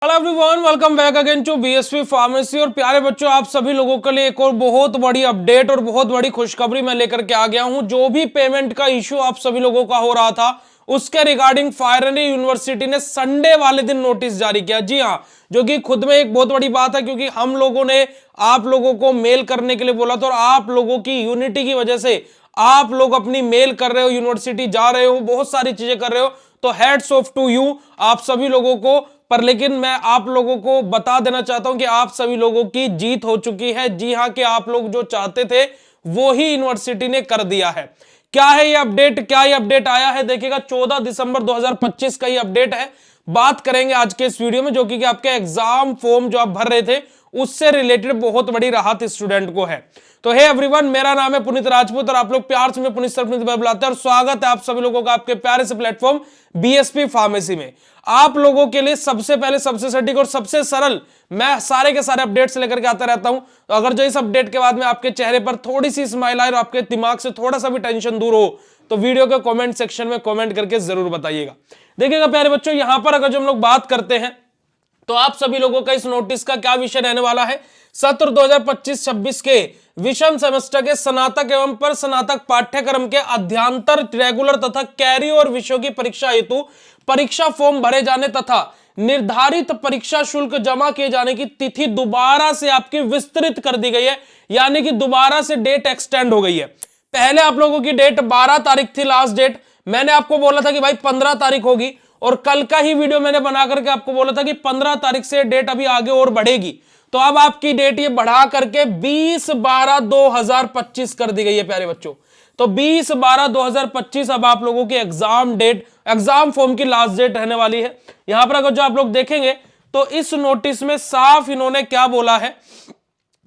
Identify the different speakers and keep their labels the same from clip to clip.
Speaker 1: Hello everyone, welcome back again to BSP pharmacy. और प्यारे बच्चों, आप सभी लोगों के लिए एक और बहुत बड़ी अपडेट और बहुत बड़ी खुशखबरी मैं लेकर के आ गया हूं। जो भी पेमेंट का इश्यू आप सभी लोगों का हो रहा था, उसके रिगार्डिंग फाइनली यूनिवर्सिटी ने संडे वाले दिन नोटिस जारी किया। जी हां, जो कि खुद में एक बहुत बड़ी बात है, क्योंकि हम लोगों ने आप लोगों को मेल करने के लिए बोला था और आप लोगों की यूनिटी की वजह से आप लोग अपनी मेल कर रहे हो, यूनिवर्सिटी जा रहे हो, बहुत सारी चीजें कर रहे हो। तो हेड्स ऑफ टू यू, आप सभी लोगों को। पर लेकिन मैं आप लोगों को बता देना चाहता हूं कि आप सभी लोगों की जीत हो चुकी है। जी हां, कि आप लोग जो चाहते थे वो ही यूनिवर्सिटी ने कर दिया है। क्या है ये अपडेट, क्या ये अपडेट आया है, देखिएगा 14 दिसंबर 2025 का ये अपडेट है। बात करेंगे आज के इस वीडियो में, जो कि आपके एग्जाम फॉर्म जो आप भर रहे थे उससे रिलेटेड बहुत बड़ी राहत स्टूडेंट को है। तो हे एवरीवन, मेरा नाम है पुनीत राजपूत और आप लोग प्यार से पुनीत सर पुनीत भाई बुलाते हैं। और स्वागत है आप सभी लोगों का आपके प्यारे से प्लेटफॉर्म बीएसपी फार्मेसी में। आप लोगों के लिए सबसे पहले, सबसे सटीक और सबसे सरल मैं सारे के सारे अपडेट्स लेकर के आता रहता हूं। तो अगर जो इस अपडेट के बाद में आपके चेहरे पर थोड़ी सी स्माइल आए और आपके दिमाग से थोड़ा सा भी टेंशन दूर हो, तो वीडियो के कमेंट सेक्शन में कमेंट करके जरूर बताइएगा। देखिएगा प्यारे बच्चों, यहां पर अगर जो हम लोग बात करते हैं तो आप सभी लोगों का इस नोटिस का क्या विषय रहने वाला है। सत्र 2025-26 के विषम सेमेस्टर के स्नातक एवं पर स्नातक पाठ्यक्रम के अध्यांतर, रेगुलर तथा कैरी और विषयों की परीक्षा हेतु परीक्षा फॉर्म भरे जाने तथा निर्धारित परीक्षा शुल्क जमा किए जाने की तिथि दोबारा से आपकी विस्तृत कर दी गई है। यानी कि दोबारा से डेट एक्सटेंड हो गई है। पहले आप लोगों की डेट 12 तारीख थी, लास्ट डेट। मैंने आपको बोला था कि भाई 15 तारीख होगी, और कल का ही वीडियो मैंने बना करके आपको बोला था कि 15 तारीख से डेट अभी आगे और बढ़ेगी। तो अब आपकी डेट ये बढ़ा करके 20/12/2025 कर दी गई है प्यारे बच्चों। तो 20/12/2025 अब आप लोगों की एग्जाम डेट, एग्जाम फॉर्म की लास्ट डेट रहने वाली है। यहां पर अगर जो आप लोग देखेंगे तो इस नोटिस में साफ इन्होंने क्या बोला है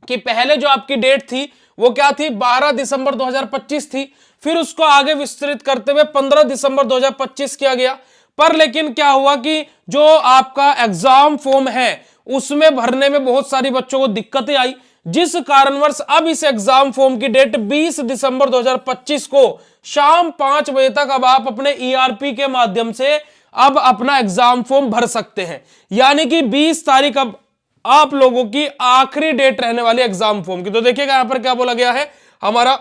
Speaker 1: कि पहले जो आपकी डेट थी वो क्या थी, 12 दिसंबर 2025 थी। फिर उसको आगे विस्तृत करते हुए 15 दिसंबर 2025 किया गया। पर लेकिन क्या हुआ कि जो आपका एग्जाम फॉर्म है उसमें भरने में बहुत सारी बच्चों को दिक्कतें आई, जिस कारणवश अब इस एग्जाम फॉर्म की डेट 20 दिसंबर 2025 को शाम 5 बजे तक अब आप अपने ईआरपी के माध्यम से अब अपना एग्जाम फॉर्म भर सकते हैं। यानी कि 20 तारीख अब आप लोगों की आखिरी डेट रहने वाली एग्जाम फॉर्म की। तो देखिएगा यहां पर क्या बोला गया है, हमारा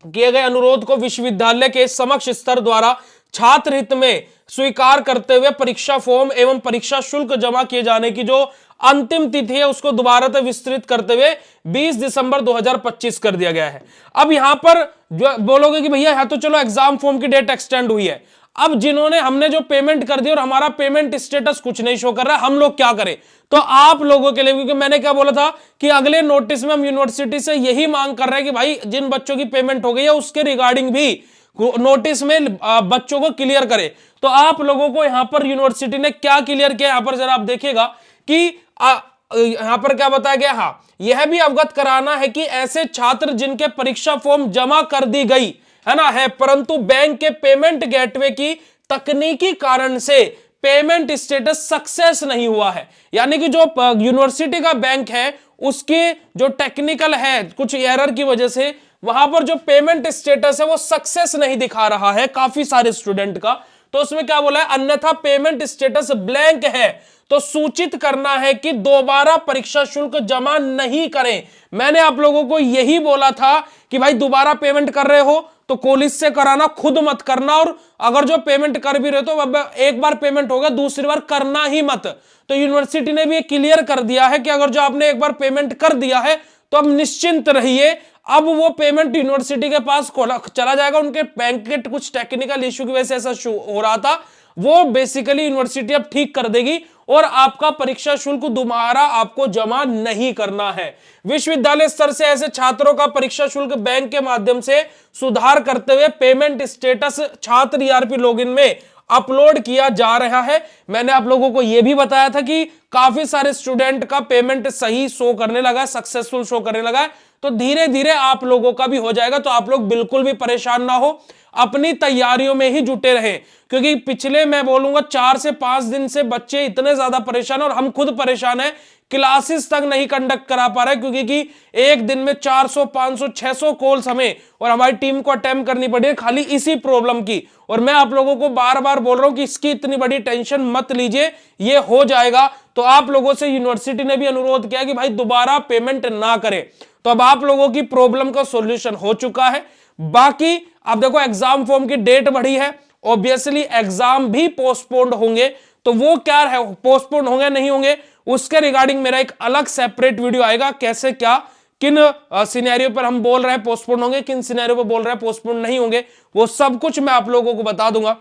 Speaker 1: किए गए अनुरोध को विश्वविद्यालय के समक्ष स्तर द्वारा छात्र हित में स्वीकार करते हुए परीक्षा फॉर्म एवं परीक्षा शुल्क जमा किए जाने की जो अंतिम तिथि है उसको दोबारा से विस्तृत करते हुए 20 दिसंबर 2025 कर दिया गया है। अब यहां पर जो बोलोगे कि भैया यहां तो चलो एग्जाम फॉर्म की डेट एक्सटेंड हुई है, अब जिन्होंने हमने जो पेमेंट कर दी और हमारा पेमेंट स्टेटस कुछ नहीं शो कर रहा, हम लोग क्या करें। तो आप लोगों के लिए, क्योंकि मैंने क्या बोला था कि अगले नोटिस में हम यूनिवर्सिटी से यही मांग कर रहे हैं कि भाई जिन बच्चों की पेमेंट हो गई है उसके रिगार्डिंग भी नोटिस में बच्चों को क्लियर करे। तो आप लोगों को यहां पर यूनिवर्सिटी ने क्या क्लियर किया, यहां पर जरा आप देखिएगा कि यहां पर क्या बताया गया। हाँ, यह भी अवगत कराना है कि ऐसे छात्र जिनके परीक्षा फॉर्म जमा कर दी गई है ना है, परंतु बैंक के पेमेंट गेटवे की तकनीकी कारण से पेमेंट स्टेटस सक्सेस नहीं हुआ है। यानी कि जो यूनिवर्सिटी का बैंक है उसके जो टेक्निकल है कुछ एरर की वजह से वहां पर जो पेमेंट स्टेटस है वो सक्सेस नहीं दिखा रहा है काफी सारे स्टूडेंट का। तो उसमें क्या बोला है, अन्यथा पेमेंट स्टेटस ब्लैंक है तो सूचित करना है कि दोबारा परीक्षा शुल्क जमा नहीं करें। मैंने आप लोगों को यही बोला था कि भाई दोबारा पेमेंट कर रहे हो तो कॉलेज से कराना, खुद मत करना। और अगर जो पेमेंट कर भी रहे तो अब एक बार पेमेंट होगा, दूसरी बार करना ही मत। तो यूनिवर्सिटी ने भी क्लियर कर दिया है कि अगर जो आपने एक बार पेमेंट कर दिया है तो अब निश्चिंत रहिए, अब वो पेमेंट यूनिवर्सिटी के पास चला जाएगा। उनके बैंक के कुछ टेक्निकल इश्यू की वजह से ऐसा हो रहा था, वो बेसिकली यूनिवर्सिटी अब ठीक कर देगी और आपका परीक्षा शुल्क दोबारा आपको जमा नहीं करना है। विश्वविद्यालय स्तर से ऐसे छात्रों का परीक्षा शुल्क बैंक के माध्यम से सुधार करते हुए पेमेंट स्टेटस छात्र ईआरपी लॉगिन में अपलोड किया जा रहा है। मैंने आप लोगों को यह भी बताया था कि काफी सारे स्टूडेंट का पेमेंट सही शो करने लगा है, सक्सेसफुल शो करने लगा है। तो धीरे धीरे आप लोगों का भी हो जाएगा। तो आप लोग बिल्कुल भी परेशान ना हो, अपनी तैयारियों में ही जुटे रहें, क्योंकि पिछले मैं बोलूंगा 4 से 5 दिन से बच्चे इतने ज्यादा परेशान है और हम खुद परेशान है, क्लासेस तक नहीं कंडक्ट करा पा रहे, क्योंकि एक दिन में 400 500 600 कॉल्स हमें और हमारी टीम को अटेम्प्ट करनी पड़ी है खाली इसी प्रॉब्लम की। और मैं आप लोगों को बार बार बोल रहा हूं कि इसकी इतनी बड़ी टेंशन मत लीजिए, ये हो जाएगा। तो आप लोगों से यूनिवर्सिटी ने भी अनुरोध किया कि भाई दोबारा पेमेंट ना करें। तो अब आप लोगों की प्रॉब्लम का सॉल्यूशन हो चुका है। बाकी अब देखो एग्जाम फॉर्म की डेट बढ़ी है, ऑब्वियसली एग्जाम भी पोस्टपोन्ड होंगे। तो वो क्या है, पोस्टपोन्ड होंगे नहीं होंगे उसके रिगार्डिंग मेरा एक अलग सेपरेट वीडियो आएगा, कैसे क्या किन सिनेरियो पर हम बोल रहे हैं पोस्टपोन्ड होंगे, किन सिनेरियो पर बोल रहे हैं पोस्टपोन्ड नहीं होंगे, वो सब कुछ मैं आप लोगों को बता दूंगा।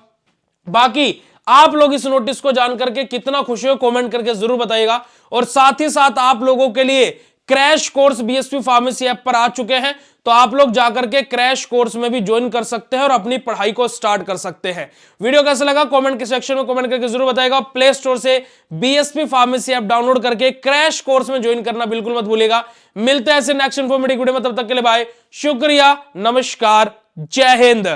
Speaker 1: बाकी आप लोग इस नोटिस को जानकर के कितना खुशी हो कमेंट करके जरूर बताइएगा। और साथ ही साथ आप लोगों के लिए crash course BSP pharmacy app पर आ चुके हैं, तो आप लोग जाकर के क्रैश कोर्स में भी ज्वाइन कर सकते हैं और अपनी पढ़ाई को स्टार्ट कर सकते हैं। वीडियो कैसा लगा कमेंट के सेक्शन में कमेंट करके जरूर बताइएगा। प्ले स्टोर से बीएसपी फार्मेसी ऐप डाउनलोड करके क्रैश कोर्स में ज्वाइन करना बिल्कुल मत भूलिएगा। मिलते हैं ऐसे नेक्स्ट इंफॉर्मेटिव वीडियो में, तब तक के लिए बाय, शुक्रिया, नमस्कार, जय हिंद।